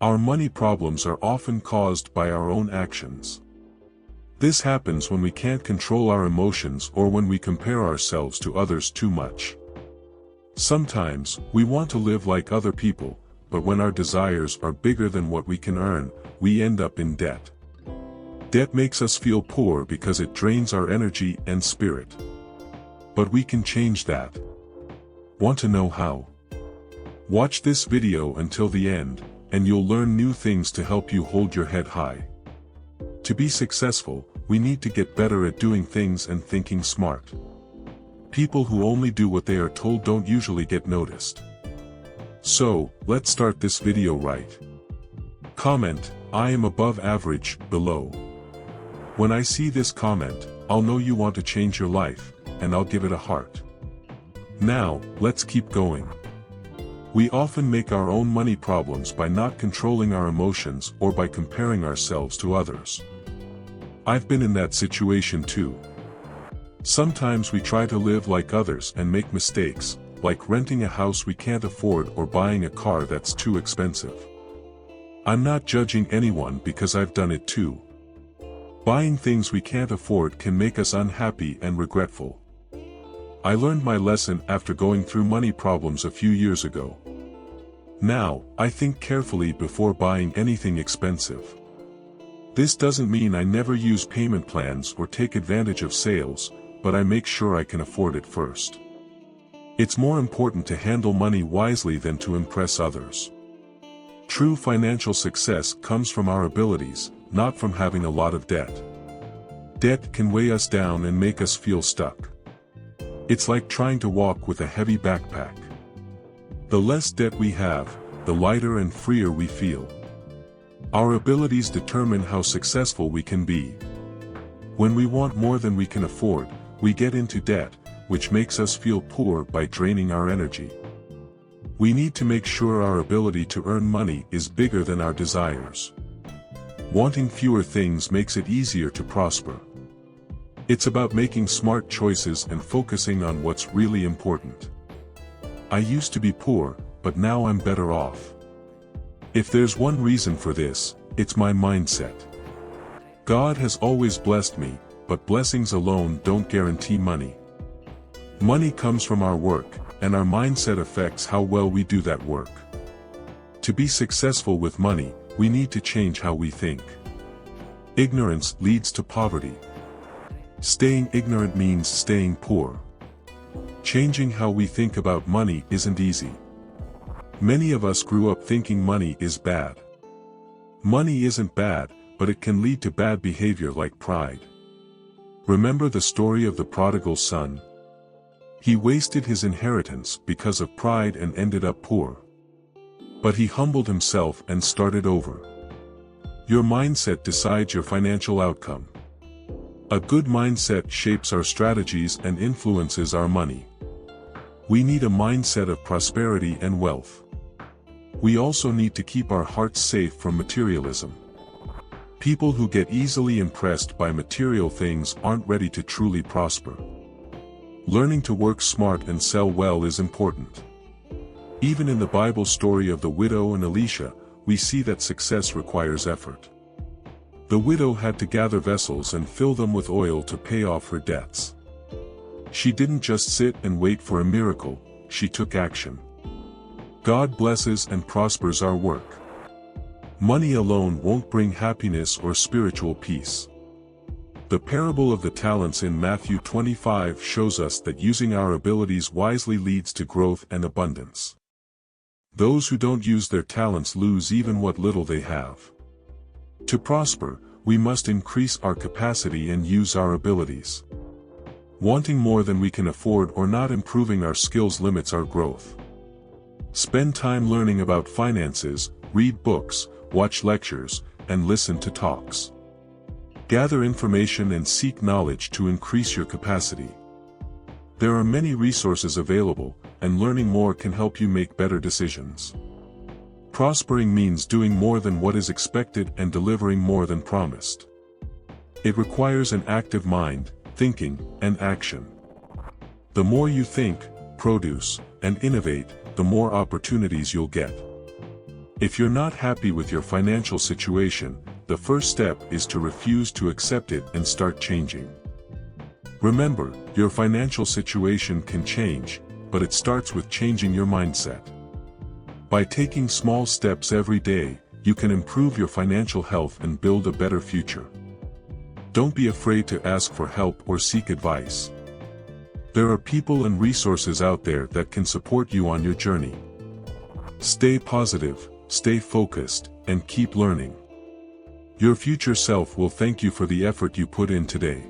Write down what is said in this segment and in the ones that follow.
Our money problems are often caused by our own actions. This happens when we can't control our emotions or when we compare ourselves to others too much. Sometimes, we want to live like other people, but when our desires are bigger than what we can earn, we end up in debt. Debt makes us feel poor because it drains our energy and spirit. But we can change that. Want to know how? Watch this video until the end, and you'll learn new things to help you hold your head high. To be successful, we need to get better at doing things and thinking smart. People who only do what they are told don't usually get noticed. So, let's start this video right. Comment, "I am above average," below. When I see this comment, I'll know you want to change your life, and I'll give it a heart. Now, let's keep going. We often make our own money problems by not controlling our emotions or by comparing ourselves to others. I've been in that situation too. Sometimes we try to live like others and make mistakes, like renting a house we can't afford or buying a car that's too expensive. I'm not judging anyone because I've done it too. Buying things we can't afford can make us unhappy and regretful. I learned my lesson after going through money problems a few years ago. Now, I think carefully before buying anything expensive. This doesn't mean I never use payment plans or take advantage of sales, but I make sure I can afford it first. It's more important to handle money wisely than to impress others. True financial success comes from our abilities, not from having a lot of debt. Debt can weigh us down and make us feel stuck. It's like trying to walk with a heavy backpack. The less debt we have, the lighter and freer we feel. Our abilities determine how successful we can be. When we want more than we can afford, we get into debt, which makes us feel poor by draining our energy. We need to make sure our ability to earn money is bigger than our desires. Wanting fewer things makes it easier to prosper. It's about making smart choices and focusing on what's really important. I used to be poor, but now I'm better off. If there's one reason for this, it's my mindset. God has always blessed me, but blessings alone don't guarantee money. Money comes from our work, and our mindset affects how well we do that work. To be successful with money, we need to change how we think. Ignorance leads to poverty. Staying ignorant means staying poor. Changing how we think about money isn't easy. Many of us grew up thinking money is bad. Money isn't bad, but it can lead to bad behavior like pride. Remember the story of the prodigal son? He wasted his inheritance because of pride and ended up poor. But he humbled himself and started over. Your mindset decides your financial outcome. A good mindset shapes our strategies and influences our money. We need a mindset of prosperity and wealth. We also need to keep our hearts safe from materialism. People who get easily impressed by material things aren't ready to truly prosper. Learning to work smart and sell well is important. Even in the Bible story of the widow and Elisha, we see that success requires effort. The widow had to gather vessels and fill them with oil to pay off her debts. She didn't just sit and wait for a miracle, she took action. God blesses and prospers our work. Money alone won't bring happiness or spiritual peace. The parable of the talents in Matthew 25 shows us that using our abilities wisely leads to growth and abundance. Those who don't use their talents lose even what little they have. To prosper, we must increase our capacity and use our abilities. Wanting more than we can afford or not improving our skills limits our growth. Spend time learning about finances, read books, watch lectures, and listen to talks. Gather information and seek knowledge to increase your capacity. There are many resources available, and learning more can help you make better decisions. Prospering means doing more than what is expected and delivering more than promised. It requires an active mind, thinking, and action. The more you think, produce, and innovate, the more opportunities you'll get. If you're not happy with your financial situation, the first step is to refuse to accept it and start changing. Remember, your financial situation can change, but it starts with changing your mindset. By taking small steps every day, you can improve your financial health and build a better future. Don't be afraid to ask for help or seek advice. There are people and resources out there that can support you on your journey. Stay positive, stay focused, and keep learning. Your future self will thank you for the effort you put in today.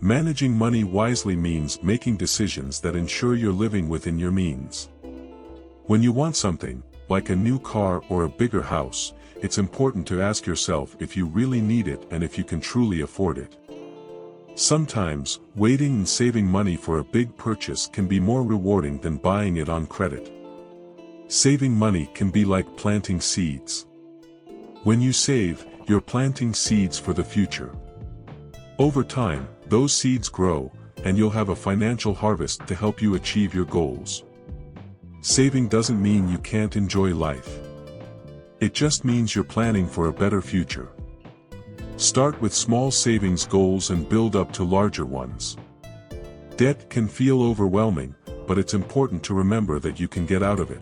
Managing money wisely means making decisions that ensure you're living within your means. When you want something, like a new car or a bigger house, it's important to ask yourself if you really need it and if you can truly afford it. Sometimes, waiting and saving money for a big purchase can be more rewarding than buying it on credit. Saving money can be like planting seeds. When you save, you're planting seeds for the future. Over time, those seeds grow, and you'll have a financial harvest to help you achieve your goals. Saving doesn't mean you can't enjoy life. It just means you're planning for a better future. Start with small savings goals and build up to larger ones. Debt can feel overwhelming, but it's important to remember that you can get out of it.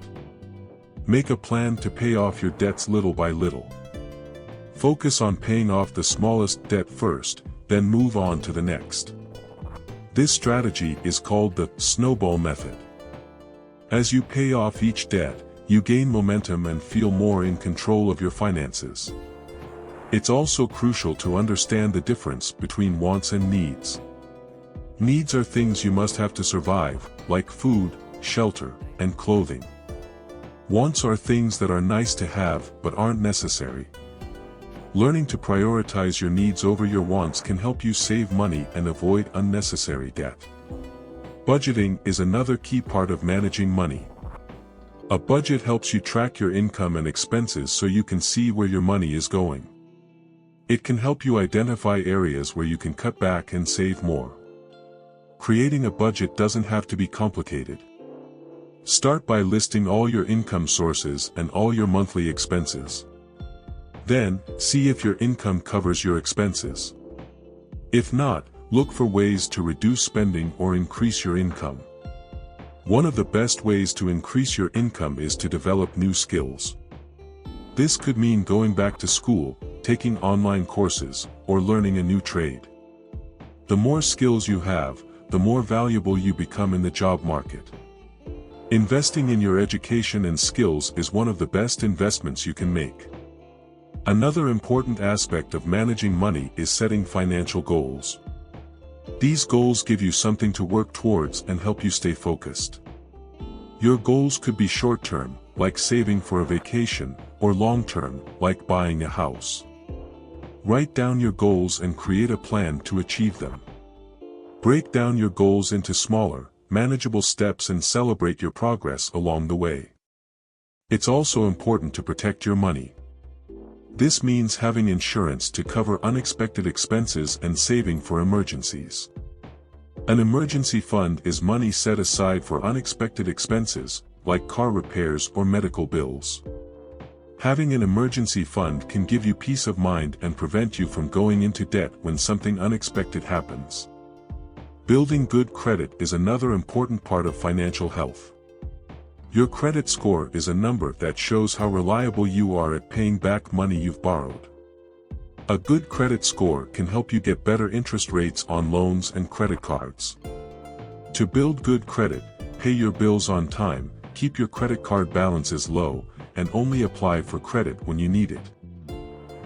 Make a plan to pay off your debts little by little. Focus on paying off the smallest debt first, then move on to the next. This strategy is called the snowball method. As you pay off each debt, you gain momentum and feel more in control of your finances. It's also crucial to understand the difference between wants and needs. Needs are things you must have to survive, like food, shelter, and clothing. Wants are things that are nice to have but aren't necessary. Learning to prioritize your needs over your wants can help you save money and avoid unnecessary debt. Budgeting is another key part of managing money. A budget helps you track your income and expenses so you can see where your money is going. It can help you identify areas where you can cut back and save more. Creating a budget doesn't have to be complicated. Start by listing all your income sources and all your monthly expenses. Then, see if your income covers your expenses. If not, look for ways to reduce spending or increase your income. One of the best ways to increase your income is to develop new skills. This could mean going back to school, taking online courses, or learning a new trade. The more skills you have, the more valuable you become in the job market. Investing in your education and skills is one of the best investments you can make. Another important aspect of managing money is setting financial goals. These goals give you something to work towards and help you stay focused. Your goals could be short-term, like saving for a vacation, or long-term, like buying a house. Write down your goals and create a plan to achieve them. Break down your goals into smaller, manageable steps and celebrate your progress along the way. It's also important to protect your money. This means having insurance to cover unexpected expenses and saving for emergencies. An emergency fund is money set aside for unexpected expenses, like car repairs or medical bills. Having an emergency fund can give you peace of mind and prevent you from going into debt when something unexpected happens. Building good credit is another important part of financial health. Your credit score is a number that shows how reliable you are at paying back money you've borrowed. A good credit score can help you get better interest rates on loans and credit cards. To build good credit, pay your bills on time, keep your credit card balances low, and only apply for credit when you need it.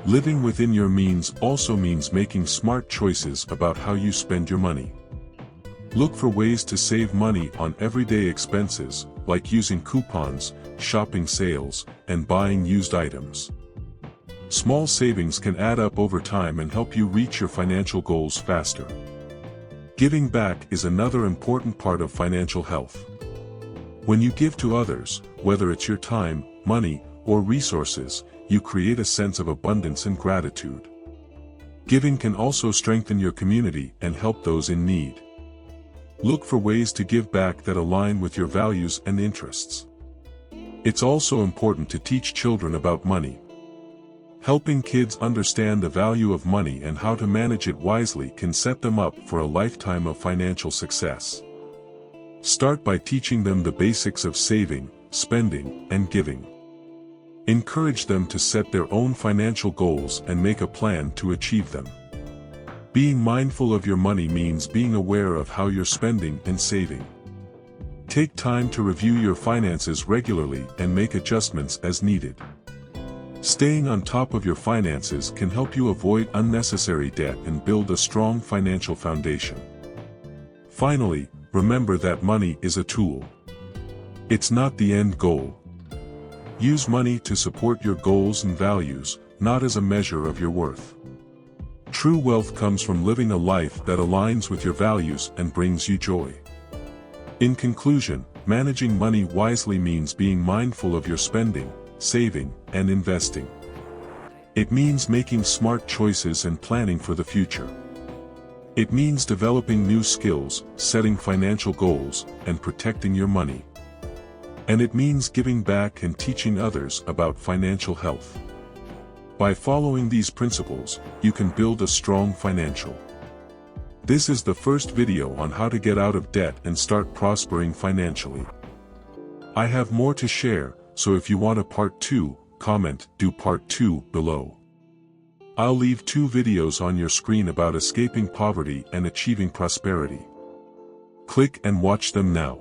Living within your means also means making smart choices about how you spend your money. Look for ways to save money on everyday expenses, like using coupons, shopping sales, and buying used items. Small savings can add up over time and help you reach your financial goals faster. Giving back is another important part of financial health. When you give to others, whether it's your time, money, or resources, you create a sense of abundance and gratitude. Giving can also strengthen your community and help those in need. Look for ways to give back that align with your values and interests. It's also important to teach children about money. Helping kids understand the value of money and how to manage it wisely can set them up for a lifetime of financial success. Start by teaching them the basics of saving, spending, and giving. Encourage them to set their own financial goals and make a plan to achieve them. Being mindful of your money means being aware of how you're spending and saving. Take time to review your finances regularly and make adjustments as needed. Staying on top of your finances can help you avoid unnecessary debt and build a strong financial foundation. Finally, remember that money is a tool. It's not the end goal. Use money to support your goals and values, not as a measure of your worth. True wealth comes from living a life that aligns with your values and brings you joy. In conclusion, managing money wisely means being mindful of your spending, saving, and investing. It means making smart choices and planning for the future. It means developing new skills, setting financial goals, and protecting your money. And it means giving back and teaching others about financial health. By following these principles, you can build a strong financial. This is the first video on how to get out of debt and start prospering financially. I have more to share, so if you want a part 2, comment "Do part 2" below. I'll leave 2 videos on your screen about escaping poverty and achieving prosperity. Click and watch them now.